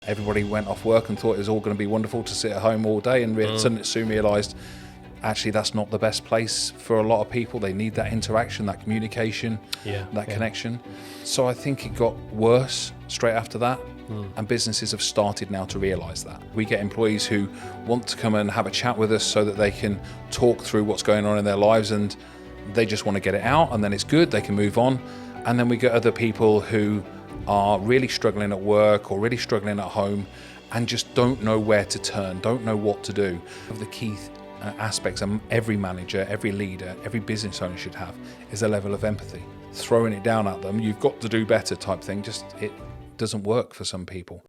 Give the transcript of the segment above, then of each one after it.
Everybody went off work and thought it was all going to be wonderful to sit at home all day, and suddenly soon realised actually that's not the best place for a lot of people. They need that interaction, that communication, that connection. So I think it got worse straight after that, and businesses have started now to realise that. We get employees who want to come and have a chat with us so that they can talk through what's going on in their lives, and they just want to get it out, and then it's good, they can move on. And then we get other people who are really struggling at work or really struggling at home and just don't know where to turn, don't know what to do. The key aspects every manager, every leader, every business owner should have is a level of empathy. Throwing it down at them, you've got to do better type thing, just it doesn't work for some people.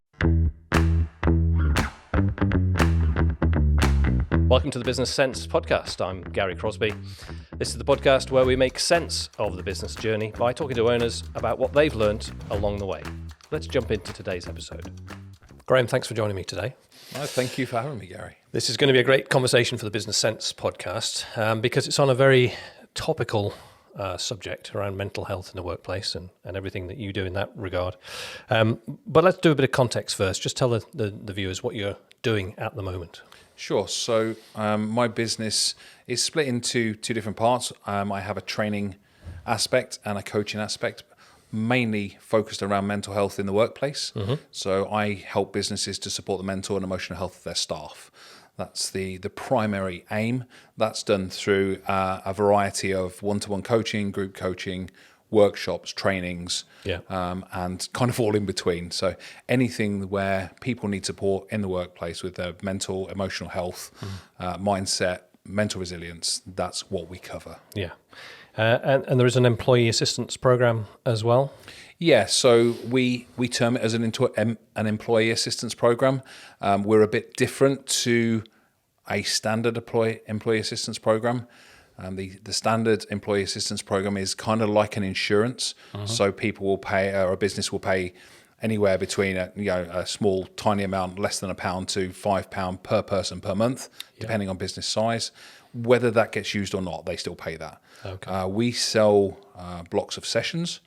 Welcome to the Business Sense podcast. I'm Gary Crosby. This is the podcast where we make sense of the business journey by talking to owners about what they've learned along the way. Let's jump into today's episode. Graham, thanks for joining me today. Well, thank you for having me, Gary. This is going to be a great conversation for the Business Sense podcast because it's on a very topical subject around mental health in the workplace and everything that you do in that regard. But let's do a bit of context first. Just tell the viewers what you're doing at the moment. Sure. So my business is split into two different parts. I have a training aspect and a coaching aspect, mainly focused around mental health in the workplace. Mm-hmm. So I help businesses to support the mental and emotional health of their staff. That's the primary aim. That's done through a variety of one-to-one coaching, group coaching, workshops, trainings, and kind of all in between. So anything where people need support in the workplace with their mental, emotional health, mindset, mental resilience, that's what we cover. Yeah. And there is an employee assistance program as well? Yeah, so we term it as an employee assistance program. We're a bit different to a standard employee assistance program. The standard employee assistance program is kind of like an insurance. So people will pay, or a business will pay anywhere between a small, tiny amount, less than £1 to £5 per person per month, depending on business size. Whether that gets used or not, they still pay that. Okay. We sell blocks of sessions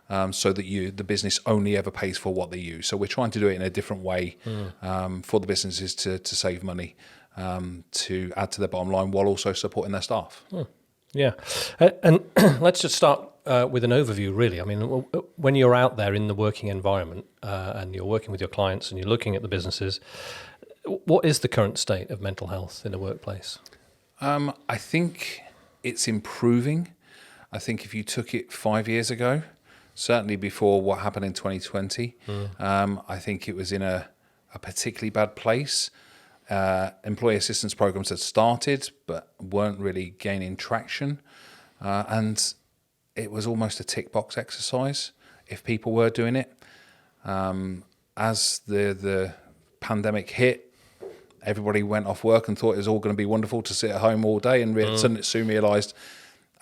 so that the business only ever pays for what they use. So we're trying to do it in a different way for the businesses to save money, to add to their bottom line while also supporting their staff. Yeah. And let's just start with an overview, really. I mean, when you're out there in the working environment and you're working with your clients and you're looking at the businesses, what is the current state of mental health in the workplace? I think it's improving. I think if you took it 5 years ago, certainly before what happened in 2020, I think it was in a particularly bad place. Employee assistance programs had started but weren't really gaining traction, and it was almost a tick box exercise if people were doing it. As the pandemic hit, everybody went off work and thought it was all going to be wonderful to sit at home all day, and suddenly soon realised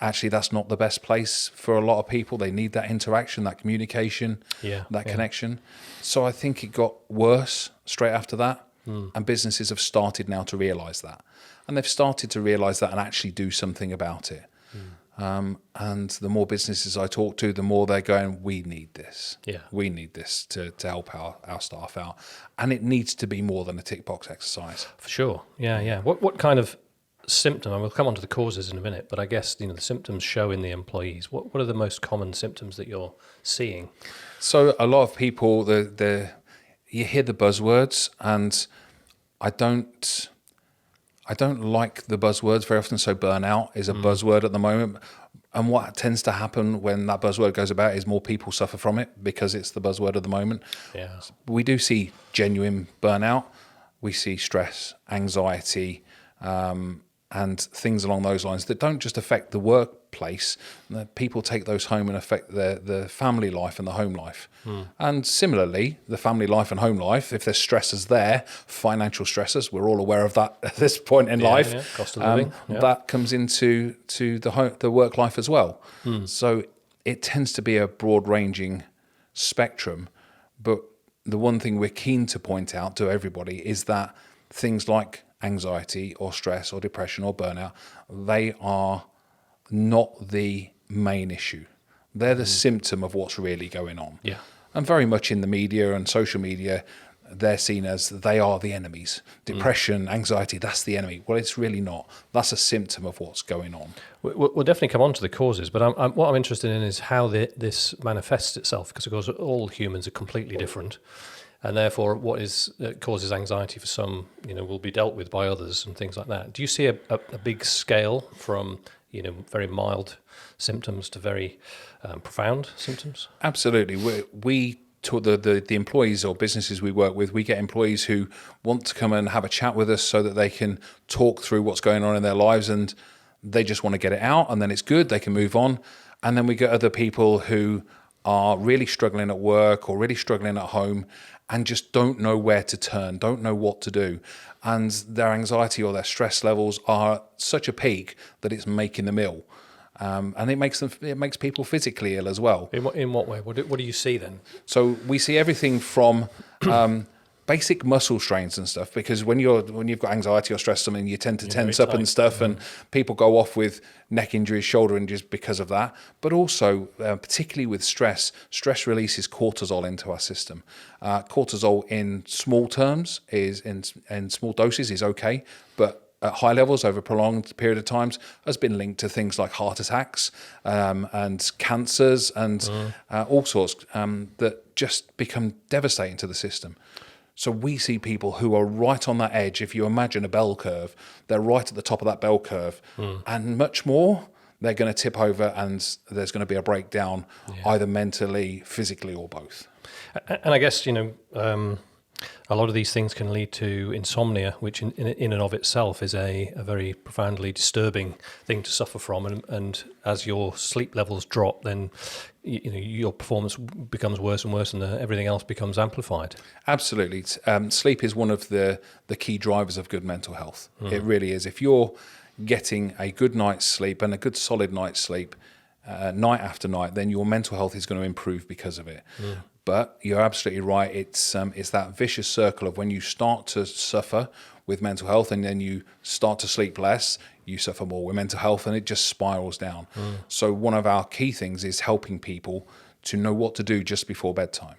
actually that's not the best place for a lot of people. They need that interaction, that communication, that connection. So I think it got worse straight after that. And businesses have started now to realise that. And they've started to realise that and actually do something about it. And the more businesses I talk to, the more they're going, we need this. Yeah. We need this to help our staff out. And it needs to be more than a tick box exercise. For sure. Yeah. What kind of symptom, and we'll come on to the causes in a minute, but I guess the symptoms show in the employees. What are the most common symptoms that you're seeing? So a lot of people, you hear the buzzwords, and I don't like the buzzwords very often. So burnout is a buzzword at the moment. And what tends to happen when that buzzword goes about is more people suffer from it because it's the buzzword at the moment. Yeah. We do see genuine burnout. We see stress, anxiety, and things along those lines that don't just affect the workplace. People take those home and affect the family life and the home life. And similarly, the family life and home life, if there's stresses there, financial stresses, we're all aware of that at this point in life. Yeah. Cost of living. That comes into the work life as well. So it tends to be a broad-ranging spectrum. But the one thing we're keen to point out to everybody is that things like anxiety or stress or depression or burnout, they are not the main issue. They're the symptom of what's really going on. Yeah. And very much in the media and social media, they're seen as they are the enemies. Depression, anxiety, that's the enemy. Well, it's really not. That's a symptom of what's going on. We'll definitely come on to the causes, but what I'm interested in is how this manifests itself, because of course all humans are completely different, and therefore what causes anxiety for some, will be dealt with by others and things like that. Do you see a big scale from very mild symptoms to very profound symptoms? Absolutely. We to the employees or businesses we work with, we get employees who want to come and have a chat with us so that they can talk through what's going on in their lives, and they just want to get it out, and then it's good, they can move on. And then we get other people who are really struggling at work or really struggling at home and just don't know where to turn, don't know what to do. And their anxiety or their stress levels are at such a peak that it's making them ill. And it makes people physically ill as well. In what way? What do you see then? So we see everything from basic muscle strains and stuff, because when you've got anxiety or stress, something you tend to tense up and stuff, and people go off with neck injuries, shoulder injuries because of that. But also, particularly with stress releases cortisol into our system. Cortisol in small terms is in small doses is okay, but at high levels over a prolonged period of times has been linked to things like heart attacks and cancers and all sorts that just become devastating to the system. So we see people who are right on that edge. If you imagine a bell curve, they're right at the top of that bell curve, and much more, they're going to tip over and there's going to be a breakdown, either mentally, physically, or both. And I guess, a lot of these things can lead to insomnia, which in and of itself is a very profoundly disturbing thing to suffer from. And as your sleep levels drop, then your performance becomes worse and worse, and everything else becomes amplified. Absolutely. Sleep is one of the key drivers of good mental health. It really is. If you're getting a good night's sleep and a good solid night's sleep night after night, then your mental health is going to improve because of it. But you're absolutely right. It's that vicious circle of when you start to suffer with mental health and then you start to sleep less, you suffer more with mental health, and it just spirals down. So one of our key things is helping people to know what to do just before bedtime,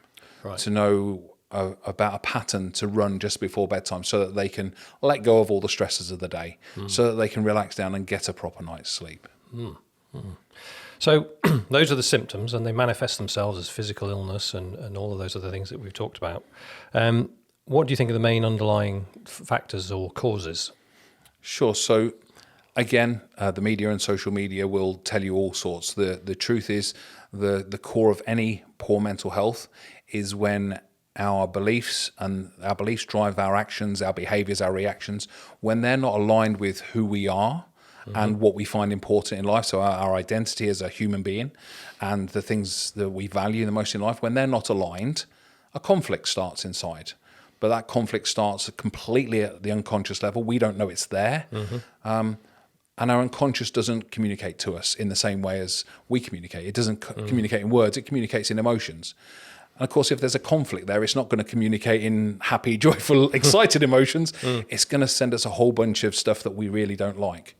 to know about a pattern to run just before bedtime so that they can let go of all the stresses of the day, so that they can relax down and get a proper night's sleep. So those are the symptoms, and they manifest themselves as physical illness and all of those other things that we've talked about. What do you think are the main underlying factors or causes? Sure. So again, the media and social media will tell you all sorts. The truth is the core of any poor mental health is when our beliefs drive our actions, our behaviors, our reactions, when they're not aligned with who we are and what we find important in life. So our identity as a human being and the things that we value the most in life, when they're not aligned, a conflict starts inside. But that conflict starts completely at the unconscious level. We don't know it's there. And our unconscious doesn't communicate to us in the same way as we communicate. It doesn't communicate in words, it communicates in emotions. And of course, if there's a conflict there, it's not going to communicate in happy, joyful, excited emotions. It's going to send us a whole bunch of stuff that we really don't like.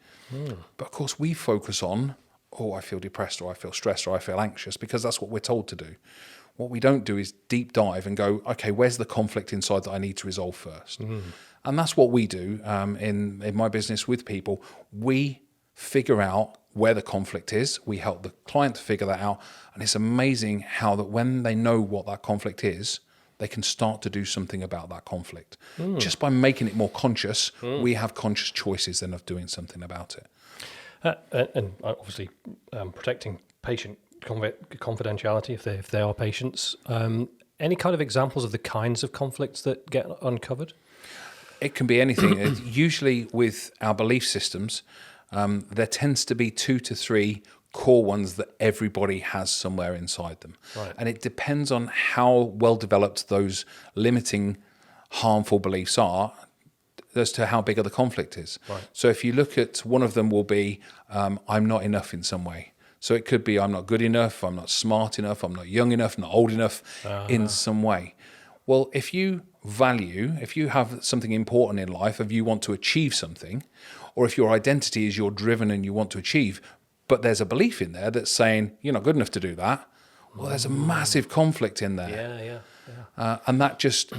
But of course, we focus on, I feel depressed, or I feel stressed, or I feel anxious, because that's what we're told to do. What we don't do is deep dive and go, okay, where's the conflict inside that I need to resolve first? And that's what we do in my business with people. We figure out where the conflict is. We help the client to figure that out. And it's amazing how that when they know what that conflict is, they can start to do something about that conflict. Just by making it more conscious, we have conscious choices then of doing something about it. And obviously protecting patient confidentiality if they are patients. Any kind of examples of the kinds of conflicts that get uncovered? It can be anything. Usually with our belief systems, there tends to be 2 to 3 core ones that everybody has somewhere inside them. Right. And it depends on how well developed those limiting, harmful beliefs are as to how big of the conflict is. Right. So if you look at one of them will be, I'm not enough in some way. So it could be I'm not good enough, I'm not smart enough, I'm not young enough, not old enough in some way. Well, if you have something important in life, if you want to achieve something, or if your identity is you're driven and you want to achieve, but there's a belief in there that's saying you're not good enough to do that, well, there's a massive conflict in there. Yeah. And that just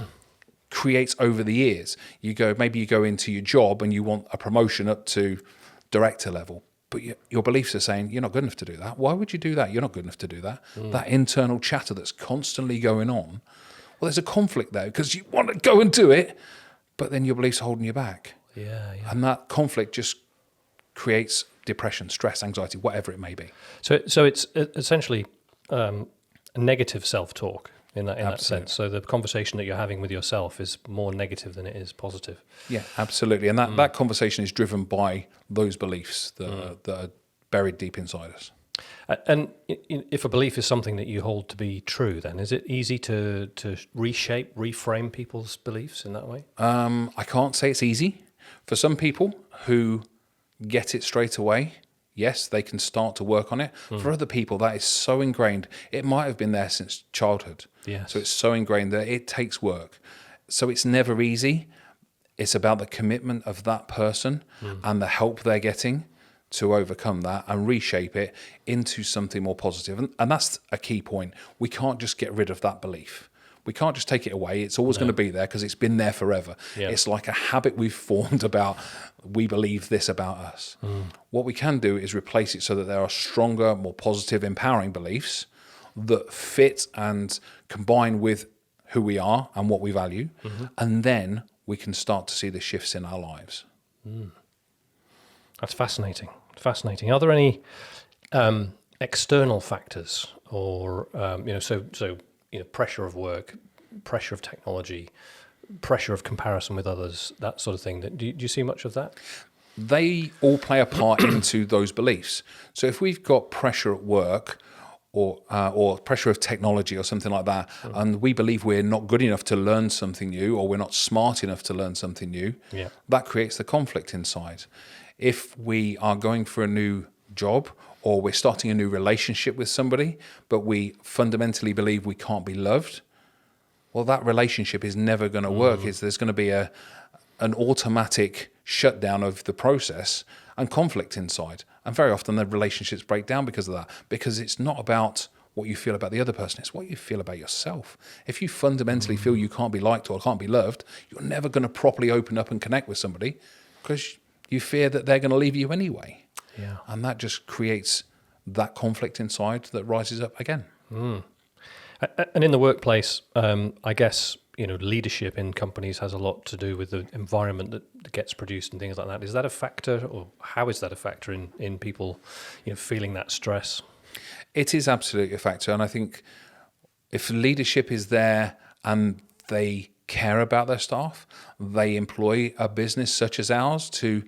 creates over the years. Maybe you go into your job and you want a promotion up to director level, but your beliefs are saying you're not good enough to do that. Why would you do that? You're not good enough to do that. That internal chatter that's constantly going on. Well, there's a conflict there because you want to go and do it, but then your beliefs are holding you back. Yeah. And that conflict just creates depression, stress, anxiety, whatever it may be. So it's essentially a negative self-talk in that sense. So the conversation that you're having with yourself is more negative than it is positive. Yeah, absolutely. And that conversation is driven by those beliefs that are buried deep inside us. And if a belief is something that you hold to be true, then is it easy to reframe people's beliefs in that way? I can't say it's easy. For some people who get it straight away, yes, they can start to work on it. For other people, that is so ingrained. It might have been there since childhood. Yes. So it's so ingrained that it takes work. So it's never easy. It's about the commitment of that person and the help they're getting to overcome that and reshape it into something more positive. And that's a key point. We can't just get rid of that belief. We can't just take it away. It's always going to be there because it's been there forever. Yeah. It's like a habit we've formed about, we believe this about us. What we can do is replace it so that there are stronger, more positive, empowering beliefs that fit and combine with who we are and what we value. And then we can start to see the shifts in our lives. That's fascinating. Fascinating. Are there any external factors or, pressure of work, pressure of technology, pressure of comparison with others, that sort of thing? Do you see much of that? They all play a part into those beliefs. So if we've got pressure at work or pressure of technology or something like that, and we believe we're not good enough to learn something new or we're not smart enough to learn something new, that creates the conflict inside. If we are going for a new job or we're starting a new relationship with somebody, but we fundamentally believe we can't be loved, well, that relationship is never going to work. There's going to be an automatic shutdown of the process and conflict inside. And very often the relationships break down because of that, because it's not about what you feel about the other person, it's what you feel about yourself. If you fundamentally feel you can't be liked or can't be loved, you're never going to properly open up and connect with somebody because you fear that they're going to leave you anyway. Yeah. And that just creates that conflict inside that rises up again. And in the workplace, I guess, leadership in companies has a lot to do with the environment that gets produced and things like that. Is that a factor, or how is that a factor in people, feeling that stress? It is absolutely a factor. And I think if leadership is there and they care about their staff, they employ a business such as ours to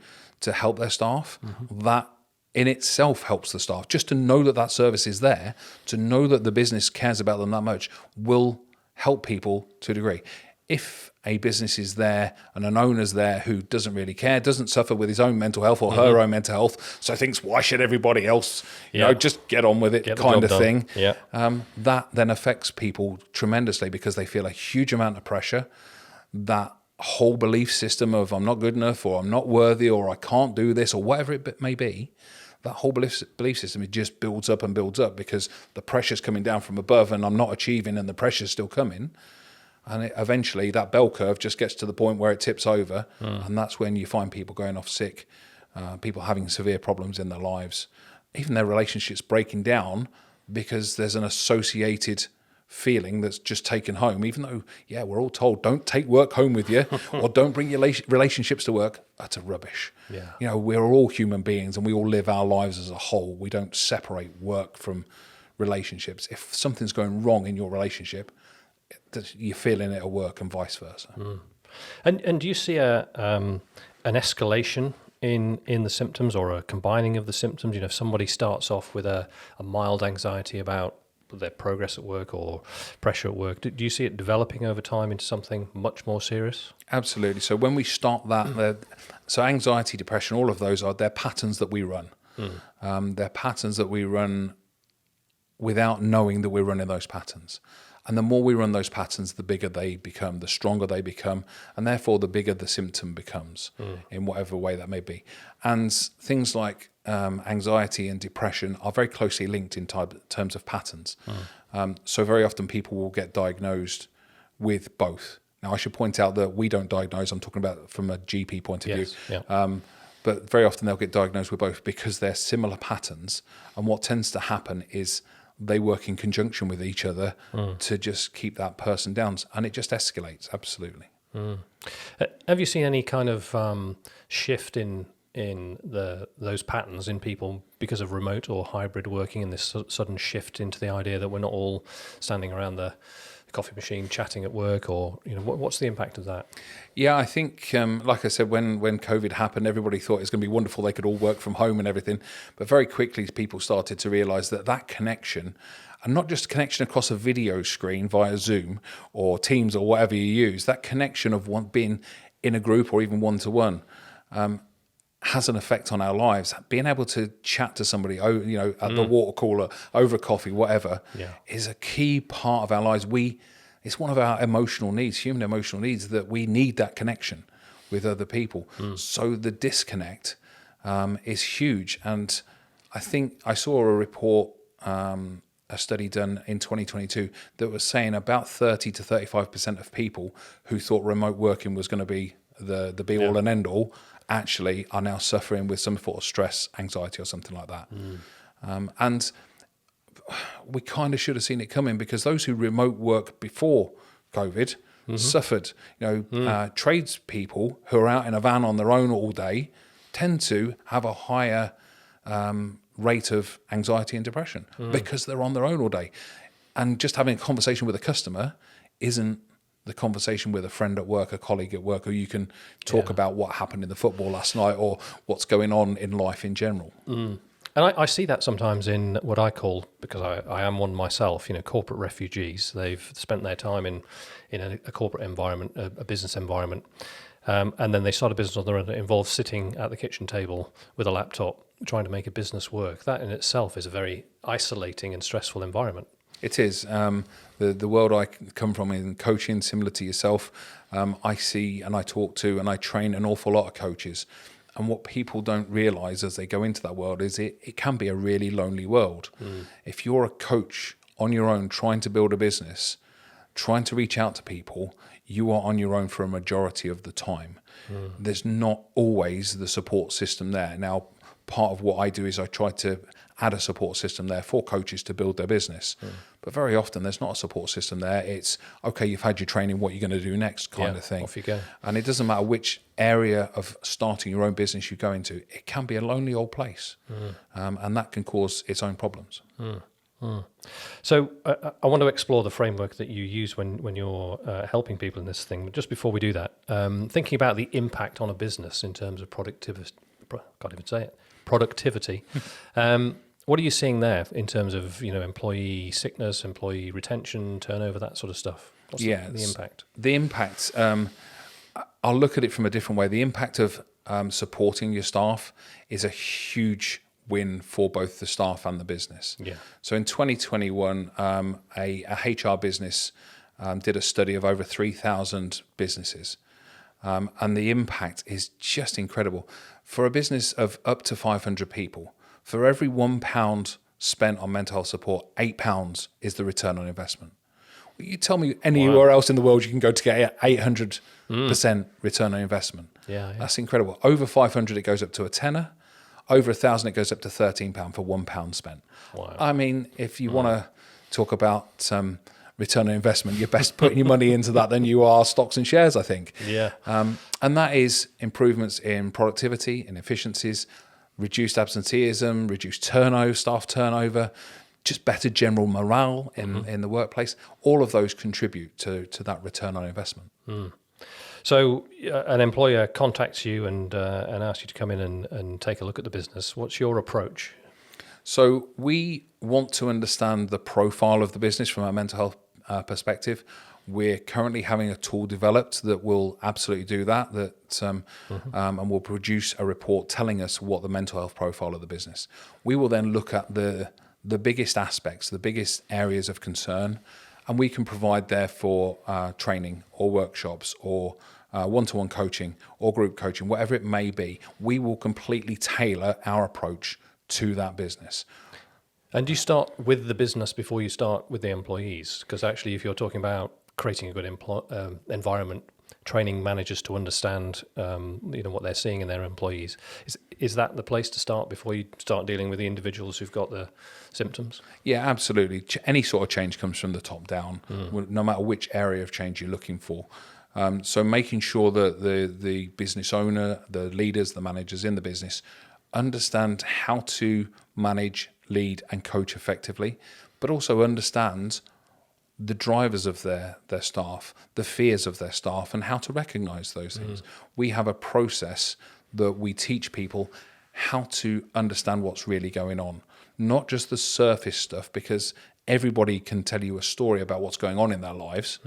help their staff, that in itself helps the staff. Just to know that service is there, to know that the business cares about them that much, will help people to a degree. If a business is there and an owner's there who doesn't really care, doesn't suffer with his own mental health or her own mental health, so thinks, why should everybody else, just get on with it kind of thing, that then affects people tremendously because they feel a huge amount of pressure. That whole belief system of I'm not good enough or I'm not worthy or I can't do this or whatever it may be, that whole belief system, it just builds up and builds up because the pressure's coming down from above and I'm not achieving and the pressure's still coming. And eventually that bell curve just gets to the point where it tips over. And that's when you find people going off sick, people having severe problems in their lives, even their relationships breaking down because there's an associated feeling that's just taken home, even though, we're all told don't take work home with you or don't bring your relationships to work. That's a rubbish. We're all human beings and we all live our lives as a whole. We don't separate work from relationships. If something's going wrong in your relationship, you're feeling it at work and vice versa. And do you see an escalation in the symptoms or a combining of the symptoms? If somebody starts off with a mild anxiety about their progress at work or pressure at work, do you see it developing over time into something much more serious? Absolutely. So when we start that, so anxiety, depression, all of those they're patterns that we run. They're patterns that we run without knowing that we're running those patterns. And the more we run those patterns, the bigger they become, the stronger they become, and therefore the bigger the symptom becomes in whatever way that may be. And things like anxiety and depression are very closely linked in terms of patterns. So very often people will get diagnosed with both. Now, I should point out that we don't diagnose. I'm talking about from a GP point of Yes, view. yeah. But very often they'll get diagnosed with both because they're similar patterns. And what tends to happen is they work in conjunction with each other to just keep that person down. And it just escalates, absolutely. Have you seen any kind of shift in those patterns in people because of remote or hybrid working, and this sudden shift into the idea that we're not all standing around the coffee machine chatting at work, or what's the impact of that? Yeah, I think, like I said, when COVID happened, everybody thought it was going to be wonderful. They could all work from home and everything. But very quickly, people started to realize that connection, and not just connection across a video screen via Zoom or Teams or whatever you use, that connection of being in a group or even one-to-one, has an effect on our lives. Being able to chat to somebody, at the water cooler, over coffee, whatever, is a key part of our lives. It's one of our emotional needs, human emotional needs, that we need that connection with other people. So the disconnect is huge. And I think I saw a report, a study done in 2022 that was saying about 30 to 35% of people who thought remote working was going to be the be all and end all actually are now suffering with some sort of stress, anxiety, or something like that. And we kind of should have seen it coming, because those who remote work before COVID suffered. Tradespeople who are out in a van on their own all day tend to have a higher rate of anxiety and depression because they're on their own all day. And just having a conversation with a customer isn't the conversation with a friend at work, a colleague at work, or you can talk about what happened in the football last night or what's going on in life in general. And I see that sometimes in what I call, because I am one myself, corporate refugees. They've spent their time in a corporate environment, a business environment, and then they start a business on their own that involves sitting at the kitchen table with a laptop trying to make a business work. That in itself is a very isolating and stressful environment. It is. The world I come from in coaching, similar to yourself, I see and I talk to and I train an awful lot of coaches. And what people don't realize as they go into that world is it can be a really lonely world. If you're a coach on your own, trying to build a business, trying to reach out to people, you are on your own for a majority of the time. There's not always the support system there. Now, part of what I do is I try to add a support system there for coaches to build their business. But very often there's not a support system there. It's, okay, you've had your training, what are you going to do next kind of thing. Off you go. And it doesn't matter which area of starting your own business you go into, it can be a lonely old place. And that can cause its own problems. So I want to explore the framework that you use when you're helping people in this thing. But just before we do that, thinking about the impact on a business in terms of productivity. What are you seeing there in terms of employee sickness, employee retention, turnover, that sort of stuff? What's the impact? The impact, I'll look at it from a different way. The impact of supporting your staff is a huge win for both the staff and the business. So in 2021, a HR business did a study of over 3,000 businesses. And the impact is just incredible. For a business of up to 500 people, for every £1 spent on mental health support, £8 is the return on investment. Well, you tell me anywhere else in the world you can go to get 800% return on investment. That's incredible. Over 500, it goes up to a tenner. Over 1,000, it goes up to £13 for £1 spent. I mean, if you want to talk about return on investment, you're best putting your money into that than you are stocks and shares, I think. And that is improvements in productivity, in efficiencies, reduced absenteeism, reduced turnover, staff turnover, just better general morale in the workplace. All of those contribute to that return on investment. So an employer contacts you and asks you to come in and take a look at the business. What's your approach? So we want to understand the profile of the business from a mental health perspective. We're currently having a tool developed that will absolutely do that, and will produce a report telling us what the mental health profile of the business. We will then look at the biggest aspects, the biggest areas of concern, and we can provide therefore training or workshops or one-to-one coaching or group coaching, whatever it may be. We will completely tailor our approach to that business. And do you start with the business before you start with the employees? Because actually, if you're talking about creating a good environment, training managers to understand, what they're seeing in their employees. Is that the place to start before you start dealing with the individuals who've got the symptoms? Yeah, absolutely. Any sort of change comes from the top down, no matter which area of change you're looking for. So making sure that the business owner, the leaders, the managers in the business understand how to manage, lead and coach effectively, but also understand the drivers of their staff, the fears of their staff, and how to recognize those things. We have a process that we teach people how to understand what's really going on, not just the surface stuff, because everybody can tell you a story about what's going on in their lives,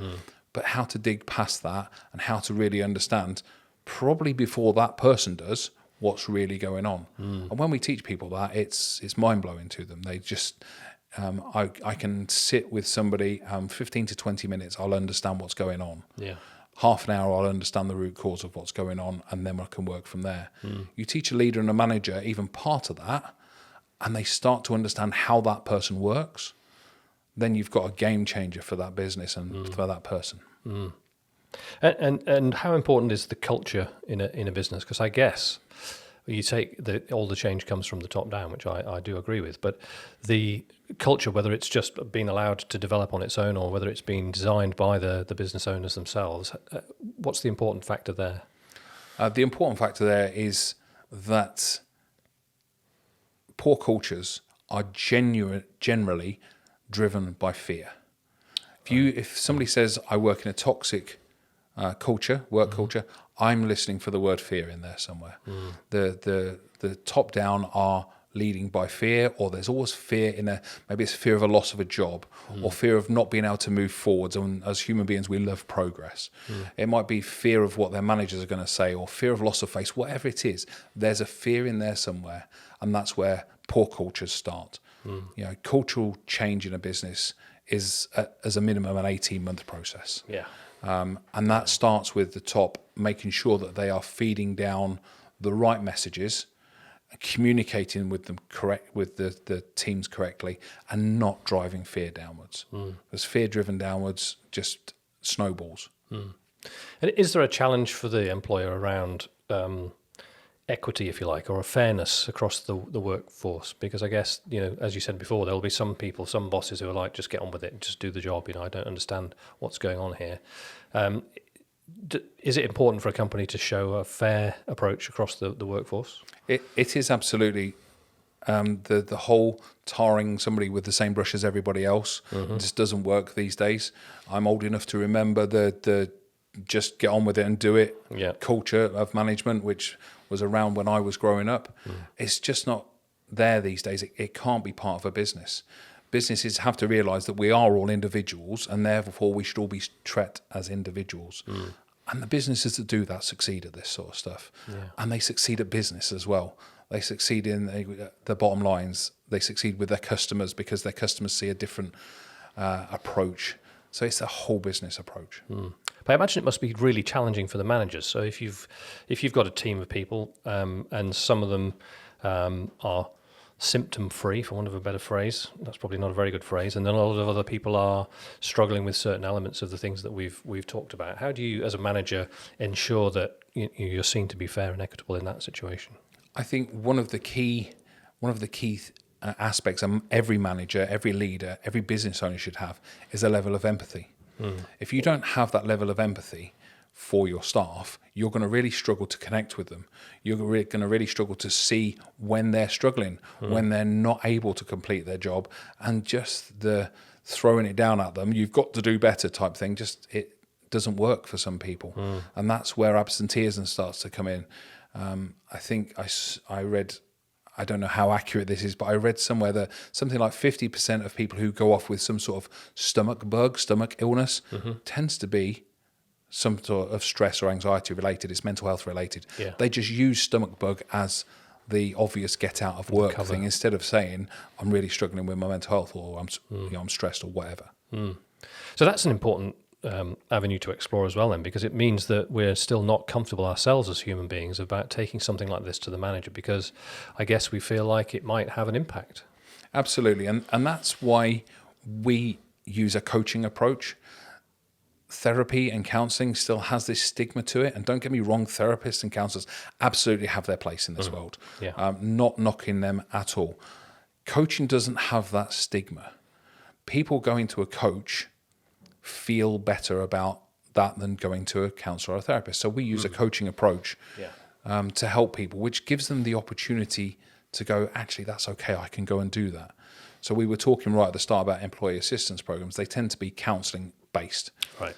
but how to dig past that and how to really understand, probably before that person does, what's really going on. And when we teach people that, it's mind-blowing to them. They just... I can sit with somebody 15 to 20 minutes, I'll understand what's going on. Yeah. Half an hour, I'll understand the root cause of what's going on, and then I can work from there. You teach a leader and a manager even part of that, and they start to understand how that person works, then you've got a game changer for that business and for that person. And how important is the culture in a business? Because I guess you take all the change comes from the top down, which I do agree with, but the culture, whether it's just been allowed to develop on its own or whether it's been designed by the business owners themselves, what's the important factor there? The important factor there is that poor cultures are generally driven by fear. If somebody says, I work in a toxic work culture, I'm listening for the word fear in there somewhere. The top down are leading by fear, or there's always fear maybe it's fear of a loss of a job, or fear of not being able to move forwards. And as human beings, we love progress. It might be fear of what their managers are going to say, or fear of loss of face, whatever it is. There's a fear in there somewhere, and that's where poor cultures start. Cultural change in a business is as a minimum an 18-month process. Yeah. And that starts with the top, making sure that they are feeding down the right messages, communicating with them with the teams correctly, and not driving fear downwards. Because fear driven downwards just snowballs. And is there a challenge for the employer around equity, if you like, or a fairness across the workforce? Because I guess, as you said before, there'll be some people, some bosses who are like, just get on with it, just do the job. I don't understand what's going on here. Is it important for a company to show a fair approach across the workforce? It is absolutely. The whole tarring somebody with the same brush as everybody else just doesn't work these days. I'm old enough to remember the just get on with it and do it culture of management, which was around when I was growing up. It's just not there these days. It can't be part of a business. Businesses have to realise that we are all individuals, and therefore we should all be treated as individuals. And the businesses that do that succeed at this sort of stuff. And they succeed at business as well. They succeed in the bottom lines. They succeed with their customers because their customers see a different approach. So it's a whole business approach. But I imagine it must be really challenging for the managers. So if you've got a team of people and some of them are symptom-free, for want of a better phrase, that's probably not a very good phrase, and then a lot of other people are struggling with certain elements of the things that we've talked about. How do you, as a manager, ensure that you're seen to be fair and equitable in that situation? I think one of the key aspects every manager, every leader, every business owner should have is a level of empathy. If you don't have that level of empathy for your staff, you're going to really struggle to connect with them. You're going to really struggle to see when they're struggling, when they're not able to complete their job, and just the throwing it down at them, you've got to do better type thing, it doesn't work for some people. And that's where absenteeism starts to come in. I think I read, I don't know how accurate this is, but I read somewhere that something like 50% of people who go off with some sort of stomach illness, tends to be some sort of stress or anxiety related. It's mental health related. Yeah. They just use stomach bug as the obvious get out of work thing, instead of saying, I'm really struggling with my mental health, or I'm stressed, or whatever. So that's an important avenue to explore as well then, because it means that we're still not comfortable ourselves as human beings about taking something like this to the manager, because I guess we feel like it might have an impact. Absolutely. And that's why we use a coaching approach. therapy and counselling still has this stigma to it. And don't get me wrong, therapists and counsellors absolutely have their place in this world. Yeah. Not knocking them at all. Coaching doesn't have that stigma. People going to a coach feel better about that than going to a counsellor or a therapist. So we use a coaching approach to help people, which gives them the opportunity to go, actually, that's okay, I can go and do that. So we were talking right at the start about employee assistance programs. They tend to be counselling based. Right.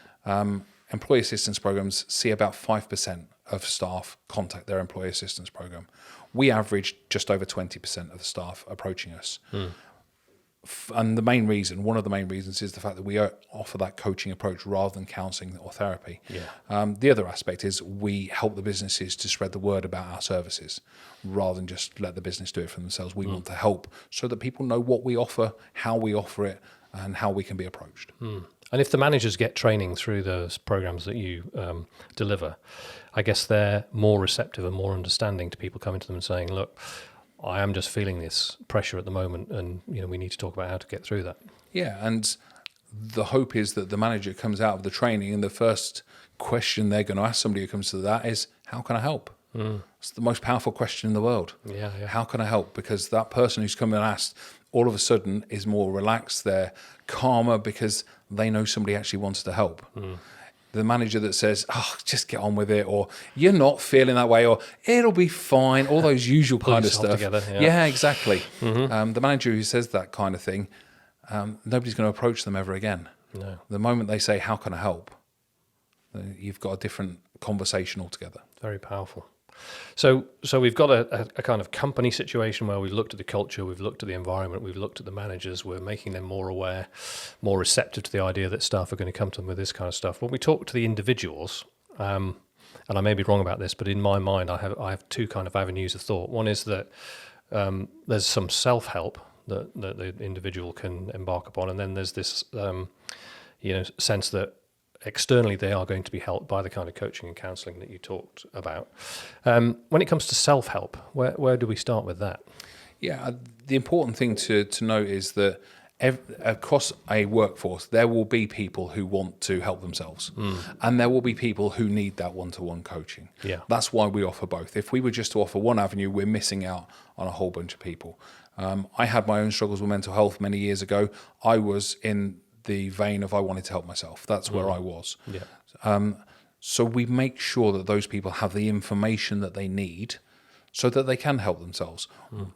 Employee assistance programs see about 5% of staff contact their employee assistance program. We average just over 20% of the staff approaching us. And one of the main reasons is the fact that we offer that coaching approach rather than counselling or therapy. The other aspect is we help the businesses to spread the word about our services rather than just let the business do it for themselves. We want to help so that people know what we offer, how we offer it, and how we can be approached. And if the managers get training through those programs that you deliver, I guess they're more receptive and more understanding to people coming to them and saying, look, I am just feeling this pressure at the moment, and we need to talk about how to get through that. Yeah, and the hope is that the manager comes out of the training and the first question they're going to ask somebody who comes to that is, how can I help? It's the most powerful question in the world. Yeah. How can I help? Because that person who's come and asked all of a sudden is more relaxed, they're calmer because they know somebody actually wants to help. The manager that says, oh, just get on with it, or you're not feeling that way, or it'll be fine, all those usual kind of stuff. Together, yeah, exactly. The manager who says that kind of thing, nobody's going to approach them ever again. No. The moment they say, how can I help? You've got a different conversation altogether. Very powerful. So we've got a kind of company situation where we've looked at the culture, we've looked at the environment, we've looked at the managers, we're making them more aware, more receptive to the idea that staff are going to come to them with this kind of stuff. When we talk to the individuals, and I may be wrong about this, but in my mind I have two kind of avenues of thought. One is that there's some self-help that the individual can embark upon, and then there's this sense that externally they are going to be helped by the kind of coaching and counselling that you talked about. When it comes to self-help, where do we start with that? Yeah, the important thing to note is that across a workforce, there will be people who want to help themselves, and there will be people who need that one-to-one coaching. Yeah. That's why we offer both. If we were just to offer one avenue, we're missing out on a whole bunch of people. I had my own struggles with mental health many years ago. I was in the vein of I wanted to help myself. That's where I was. Yeah. So we make sure that those people have the information that they need so that they can help themselves.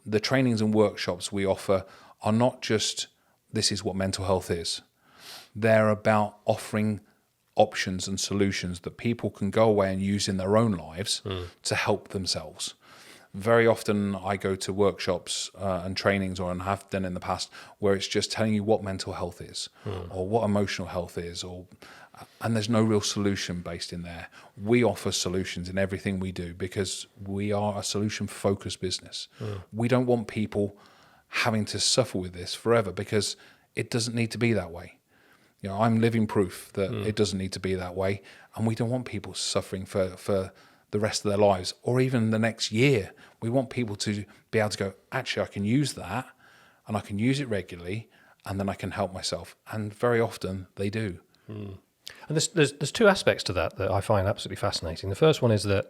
The trainings and workshops we offer are not just, this is what mental health is. They're about offering options and solutions that people can go away and use in their own lives to help themselves. Very often I go to workshops and trainings, and have done in the past, where it's just telling you what mental health is or what emotional health is, and there's no real solution based in there. We offer solutions in everything we do because we are a solution-focused business. We don't want people having to suffer with this forever because it doesn't need to be that way. I'm living proof that it doesn't need to be that way, and we don't want people suffering for the rest of their lives or even the next year. We want people to be able to go, actually, I can use that and I can use it regularly and then I can help myself. And very often they do. And there's two aspects to that I find absolutely fascinating. The first one is that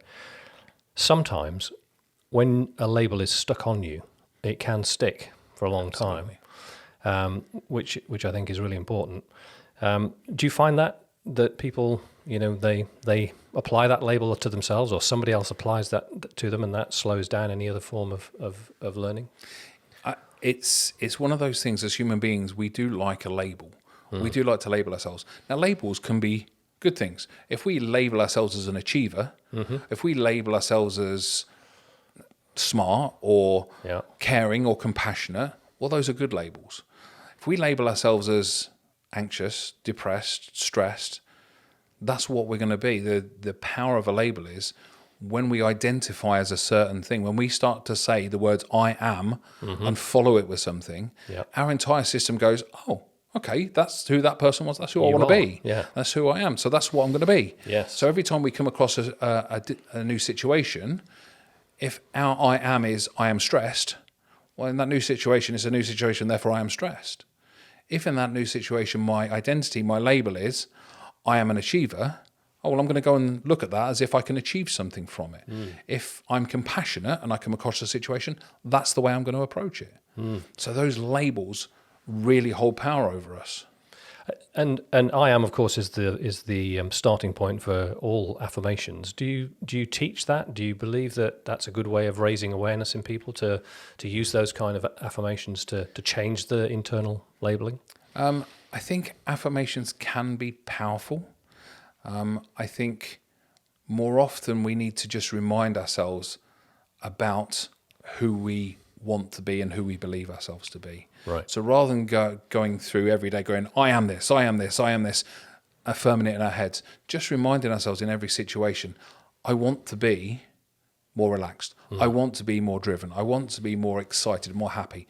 sometimes when a label is stuck on you, it can stick for a long time, which I think is really important. Do you find that people, they apply that label to themselves, or somebody else applies that to them, and that slows down any other form of learning? It's one of those things. As human beings, we do like a label. We do like to label ourselves. Now, labels can be good things. If we label ourselves as an achiever, if we label ourselves as smart or caring or compassionate, well, those are good labels. If we label ourselves as anxious, depressed, stressed, that's what we're going to be. The power of a label is when we identify as a certain thing, when we start to say the words I am and follow it with something, our entire system goes, oh, okay, that's who that person was. That's who I want to be. Yeah. That's who I am. So that's what I'm going to be. Yes. So every time we come across a new situation, if our I am is I am stressed, well, in that new situation, it's a new situation, therefore I am stressed. If in that new situation, my identity, my label is I am an achiever, oh, well, I'm going to go and look at that as if I can achieve something from it. If I'm compassionate and I come across a situation, that's the way I'm going to approach it. So those labels really hold power over us. And I am, of course, is the starting point for all affirmations. Do you teach that? Do you believe that that's a good way of raising awareness in people to use those kind of affirmations to change the internal labeling? I think affirmations can be powerful. I think more often we need to just remind ourselves about who we want to be and who we believe ourselves to be. Right. So rather than going through every day going, I am this, I am this, I am this, affirming it in our heads, just reminding ourselves in every situation, I want to be more relaxed. I want to be more driven. I want to be more excited, more happy.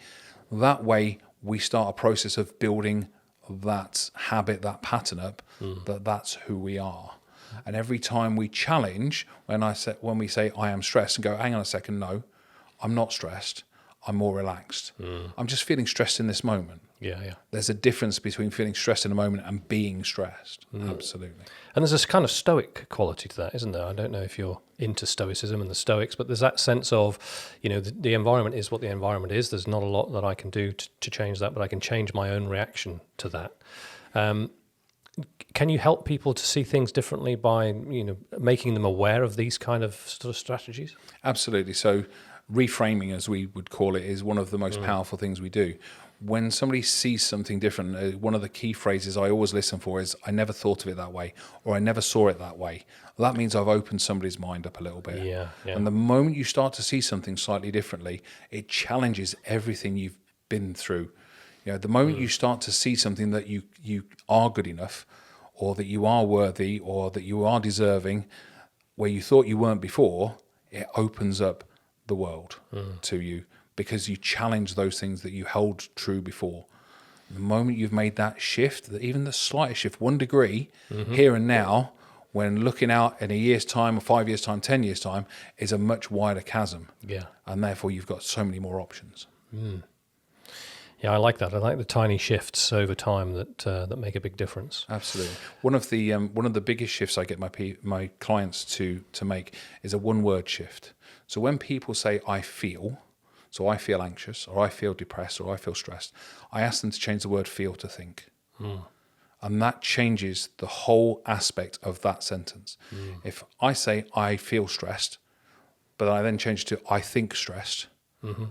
That way we start a process of building that habit, that pattern up, that's who we are. And every time we challenge, when we say I am stressed, and go, hang on a second, no, I'm not stressed. I'm more relaxed. I'm just feeling stressed in this moment. Yeah. There's a difference between feeling stressed in a moment and being stressed. Absolutely. And there's this kind of stoic quality to that, isn't there? I don't know if you're into stoicism and the Stoics, but there's that sense of, the environment is what the environment is. There's not a lot that I can do to change that, but I can change my own reaction to that. Can you help people to see things differently by, making them aware of these kind of sort of strategies? Absolutely. So reframing, as we would call it, is one of the most powerful things we do. When somebody sees something different, one of the key phrases I always listen for is, I never thought of it that way, or I never saw it that way. That means I've opened somebody's mind up a little bit. Yeah. And the moment you start to see something slightly differently, it challenges everything you've been through. The moment you start to see something that you are good enough, or that you are worthy, or that you are deserving, where you thought you weren't before, it opens up the world to you, because you challenge those things that you held true before. The moment you've made that shift, even the slightest shift, 1 degree here and now, when looking out in a year's time or 5 years' time, 10 years' time, is a much wider chasm. Yeah. And therefore you've got so many more options. Yeah, I like that. I like the tiny shifts over time that make a big difference. Absolutely. One of the biggest shifts I get my clients to make is a one-word shift. So when people say I feel anxious, or I feel depressed, or I feel stressed, I ask them to change the word feel to think. And that changes the whole aspect of that sentence. If I say I feel stressed, but I then change it to I think stressed,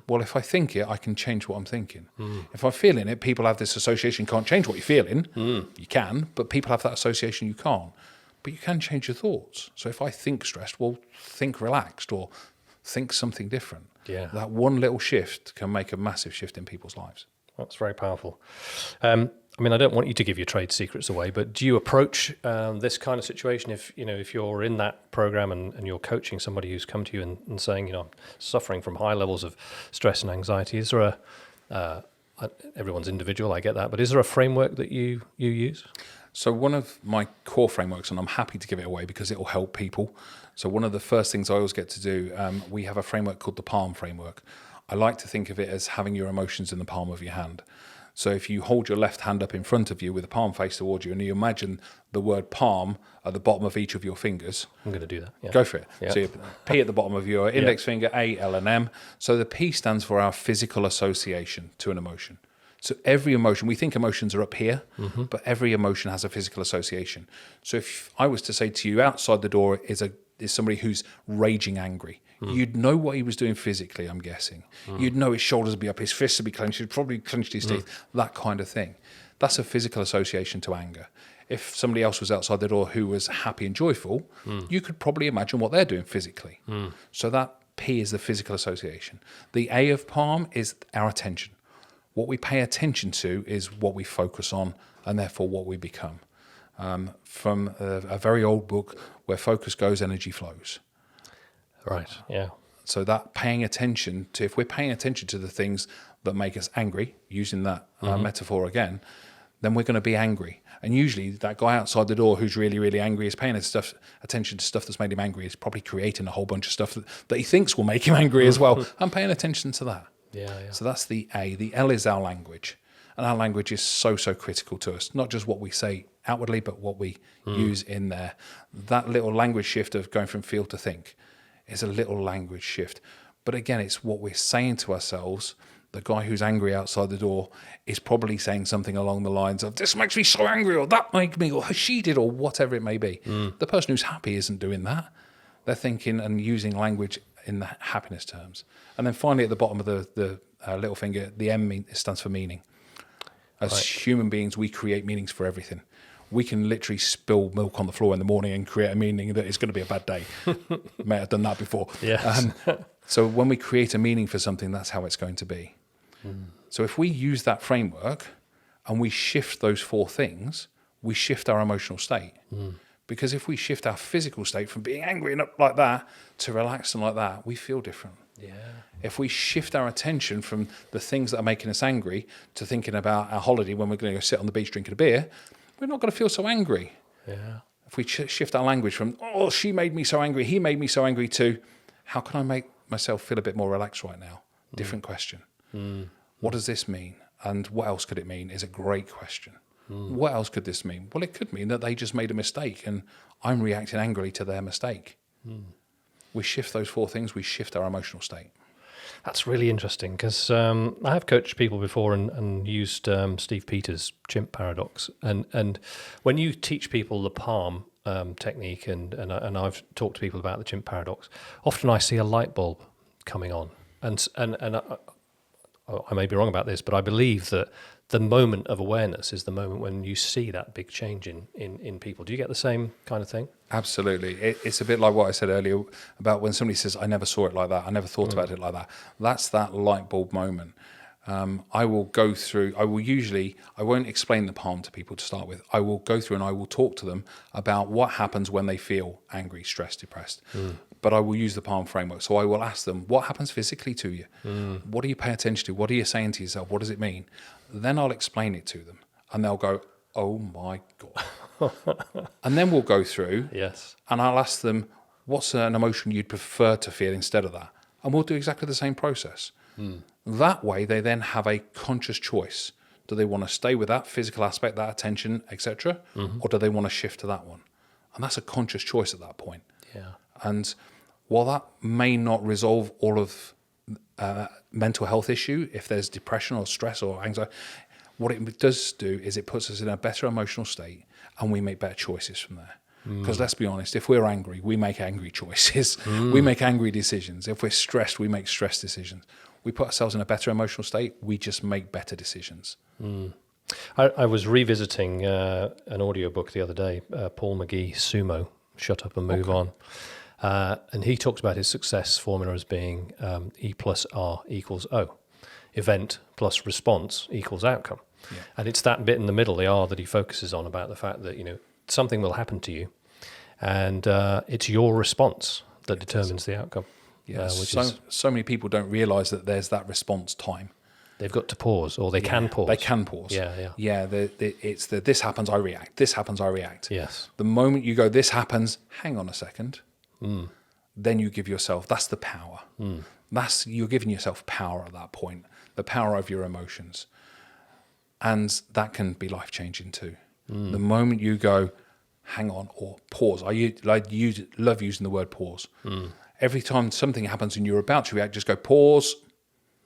well, if I think it, I can change what I'm thinking. If I'm feeling it, people have this association, you can't change what you're feeling. You can, but people have that association, you can't. But you can change your thoughts. So if I think stressed, well, think relaxed, or think something different. Yeah. That one little shift can make a massive shift in people's lives. That's very powerful. I don't want you to give your trade secrets away, but do you approach this kind of situation if you're in that program and you're coaching somebody who's come to you and saying, I'm suffering from high levels of stress and anxiety? Is there everyone's individual, I get that, but is there a framework that you use? So one of my core frameworks, and I'm happy to give it away because it will help people. So one of the first things I always get to do, we have a framework called the Palm Framework. I like to think of it as having your emotions in the palm of your hand. So if you hold your left hand up in front of you with the palm face towards you, and you imagine the word palm at the bottom of each of your fingers. I'm going to do that. Yeah. Go for it. Yeah. So you P at the bottom of your index finger, A, L, and M. So the P stands for our physical association to an emotion. So every emotion, we think emotions are up here, but every emotion has a physical association. So if I was to say to you, outside the door is somebody who's raging angry, you'd know what he was doing physically, I'm guessing. You'd know his shoulders would be up, his fists would be clenched, he'd probably clenched his teeth, that kind of thing. That's a physical association to anger. If somebody else was outside the door who was happy and joyful, you could probably imagine what they're doing physically. So that P is the physical association. The A of palm is our attention. What we pay attention to is what we focus on, and therefore what we become. From a very old book, where focus goes, energy flows. Right, yeah. So that paying attention to, if we're paying attention to the things that make us angry, using that metaphor again, then we're going to be angry. And usually that guy outside the door who's really, really angry is paying attention to stuff that's made him angry. He's probably creating a whole bunch of stuff that he thinks will make him angry as well. I'm paying attention to that. Yeah. So that's the A. The L is our language. And our language is so critical to us, not just what we say outwardly, but what we use in there. That little language shift of going from feel to think is a little language shift. But again, it's what we're saying to ourselves. The guy who's angry outside the door is probably saying something along the lines of, this makes me so angry, or that made me, or she did, or whatever it may be. The person who's happy isn't doing that. They're thinking and using language in the happiness terms. And then finally, at the bottom of the little finger, the M stands for meaning. As human beings, we create meanings for everything. We can literally spill milk on the floor in the morning and create a meaning that it's going to be a bad day. May have done that before. Yes. So when we create a meaning for something, that's how it's going to be. So if we use that framework and we shift those 4 things, we shift our emotional state. Because if we shift our physical state from being angry and up like that to relaxed and like that, we feel different. Yeah. If we shift our attention from the things that are making us angry to thinking about our holiday when we're going to go sit on the beach drinking a beer, we're not going to feel so angry. Yeah. If we shift our language from, oh, she made me so angry, he made me so angry, to how can I make myself feel a bit more relaxed right now? Different question. What does this mean? And what else could it mean is a great question. What else could this mean? Well, it could mean that they just made a mistake and I'm reacting angrily to their mistake. We shift those 4 things, we shift our emotional state. That's really interesting because I have coached people before and used Steve Peters' chimp paradox. And when you teach people the palm technique, and I've talked to people about the chimp paradox, often I see a light bulb coming on. And I may be wrong about this, but I believe that the moment of awareness is the moment when you see that big change in people. Do you get the same kind of thing? Absolutely. It's a bit like what I said earlier about when somebody says, I never saw it like that, I never thought about it like that. That's that light bulb moment. I won't explain the palm to people to start with. I will go through and I will talk to them about what happens when they feel angry, stressed, depressed. But I will use the palm framework. So I will ask them, what happens physically to you? What do you pay attention to? What are you saying to yourself? What does it mean? Then I'll explain it to them. And they'll go, oh my God. And then we'll go through. Yes. And I'll ask them, what's an emotion you'd prefer to feel instead of that? And we'll do exactly the same process. That way, they then have a conscious choice. Do they want to stay with that physical aspect, that attention, etc., or do they want to shift to that one? And that's a conscious choice at that point. Yeah. And while that may not resolve all of mental health issue, if there's depression or stress or anxiety, what it does do is it puts us in a better emotional state and we make better choices from there. Because let's be honest, if we're angry, we make angry choices. We make angry decisions. If we're stressed, we make stress decisions. We put ourselves in a better emotional state, we just make better decisions. I was revisiting an audiobook the other day, Paul McGee, Sumo, Shut Up and Move On. And he talks about his success formula as being E plus R equals O. Event plus response equals outcome. Yeah. And it's that bit in the middle, the R, that he focuses on, about the fact that, something will happen to you and it's your response that determines the outcome. Yeah, so many people don't realise that there's that response time. They've got to pause, or they can pause. They can pause. Yeah. It's the this happens, I react. This happens, I react. Yes. The moment you go, this happens, hang on a second. Then you give yourself, that's the power. You're giving yourself power at that point, the power of your emotions. And that can be life-changing too. The moment you go, hang on, or pause. I love using the word pause. Every time something happens and you're about to react, just go pause.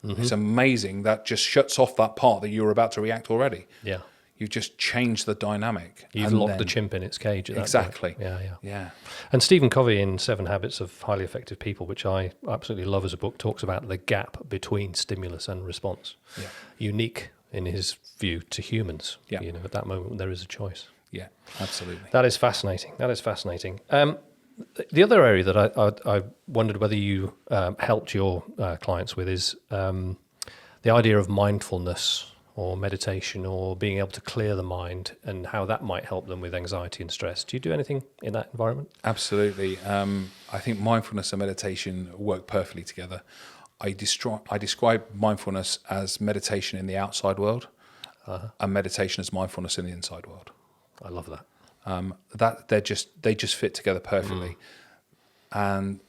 It's amazing. That just shuts off that part that you were about to react already. Yeah. You've just changed the dynamic. You've locked the chimp in its cage at that point. Yeah. And Stephen Covey in 7 Habits of Highly Effective People, which I absolutely love as a book, talks about the gap between stimulus and response. Yeah. Unique, in his view, to humans. Yeah. At that moment, there is a choice. Yeah, absolutely. That is fascinating. The other area that I wondered whether you helped your clients with is the idea of mindfulness or meditation or being able to clear the mind and how that might help them with anxiety and stress. Do you do anything in that environment? Absolutely. I think mindfulness and meditation work perfectly together. I describe mindfulness as meditation in the outside world and meditation as mindfulness in the inside world. I love that. That they just fit together perfectly, and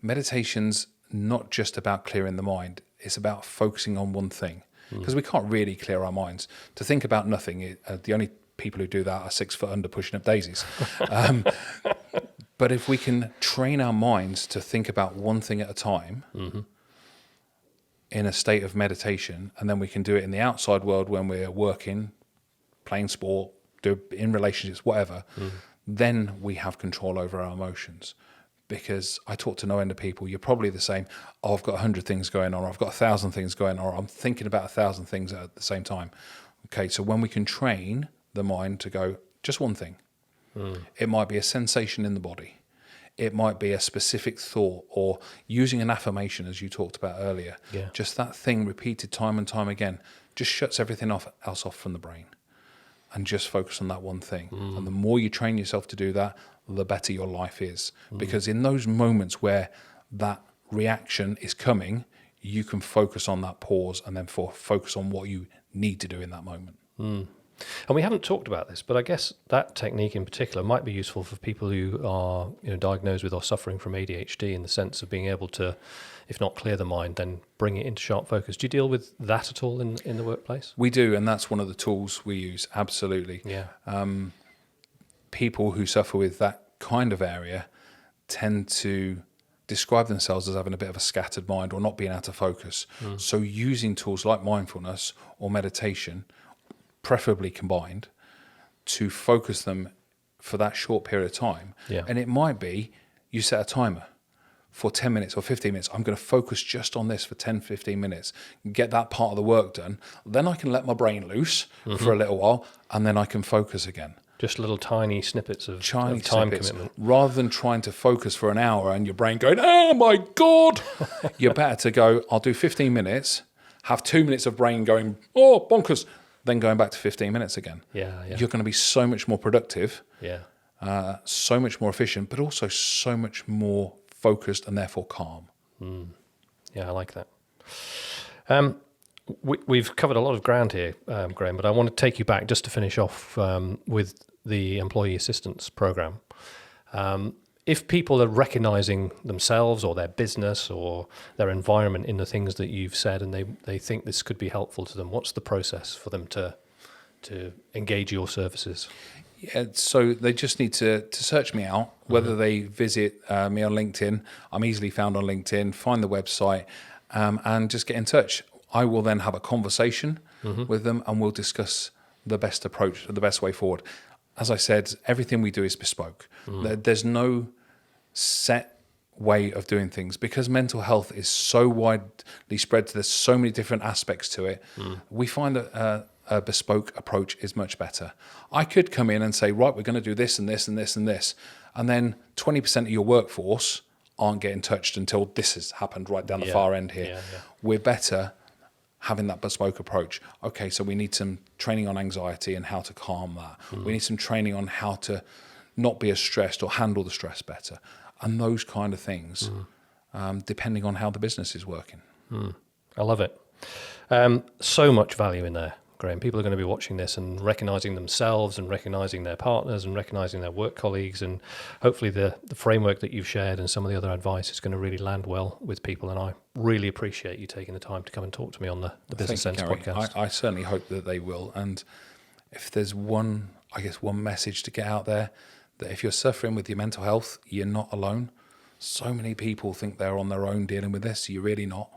meditation's not just about clearing the mind. It's about focusing on one thing. because we can't really clear our minds. To think about nothing, the only people who do that are 6 foot under pushing up daisies. But if we can train our minds to think about one thing at a time in a state of meditation, and then we can do it in the outside world when we're working, playing sport, in relationships, whatever, then we have control over our emotions. Because I talk to no end of people, you're probably the same. Oh, I've got 100 things going on, or I've got 1,000 things going on, or I'm thinking about 1,000 things at the same time. Okay, so when we can train the mind to go, just one thing. It might be a sensation in the body. It might be a specific thought, or using an affirmation, as you talked about earlier. Yeah. Just that thing repeated time and time again just shuts everything else off from the brain. And just focus on that one thing. And the more you train yourself to do that, the better your life is. Because in those moments where that reaction is coming, you can focus on that pause and then focus on what you need to do in that moment. And we haven't talked about this, but I guess that technique in particular might be useful for people who are diagnosed with or suffering from ADHD, in the sense of being able to, if not clear the mind, then bring it into sharp focus. Do you deal with that at all in the workplace? We do, and that's one of the tools we use, absolutely. Yeah. People who suffer with that kind of area tend to describe themselves as having a bit of a scattered mind or not being able to focus. So using tools like mindfulness or meditation, preferably combined, to focus them for that short period of time. Yeah. And it might be you set a timer for 10 minutes or 15 minutes. I'm going to focus just on this for 10, 15 minutes, get that part of the work done. Then I can let my brain loose for a little while, and then I can focus again. Just little tiny snippets of Tiny time snippets, commitment. rather than trying to focus for an hour and your brain going, oh my God, you're better to go, I'll do 15 minutes, have 2 minutes of brain going, oh, bonkers, then going back to 15 minutes again. Yeah. You're going to be so much more productive, Yeah. so much more efficient, but also so much more focused and therefore calm. Yeah, I like that. We've covered a lot of ground here, Graham, but I want to take you back just to finish off with the employee assistance program. If people are recognizing themselves or their business or their environment in the things that you've said, and they think this could be helpful to them, what's the process for them to engage your services? Yeah, so they just need to search me out, whether they visit me on LinkedIn. I'm easily found on LinkedIn, find the website, and just get in touch. I will then have a conversation with them, and we'll discuss the best approach, the best way forward. As I said, everything we do is bespoke. There's no set way of doing things, because mental health is so widely spread. There's so many different aspects to it. We find that a bespoke approach is much better. I could come in and say, right, we're going to do this and this and this and this, and then 20% of your workforce aren't getting touched until this has happened right down the far end here. Yeah. We're better having that bespoke approach. Okay, so we need some training on anxiety and how to calm that. We need some training on how to not be as stressed or handle the stress better, and those kind of things, depending on how the business is working. I love it. So much value in there, Graham. People are going to be watching this and recognizing themselves and recognizing their partners and recognizing their work colleagues, and hopefully the framework that you've shared and some of the other advice is going to really land well with people. And I really appreciate you taking the time to come and talk to me on the Business Sense podcast. I certainly hope that they will. And if there's one message to get out there, that if you're suffering with your mental health, you're not alone. So many people think they're on their own dealing with this. You're really not.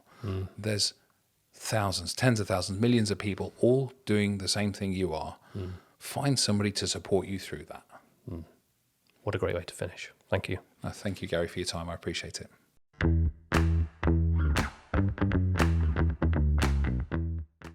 There's thousands, tens of thousands, millions of people all doing the same thing you are. Find somebody to support you through that. What a great way to finish. Thank you. Thank you, Gary, for your time. I appreciate it.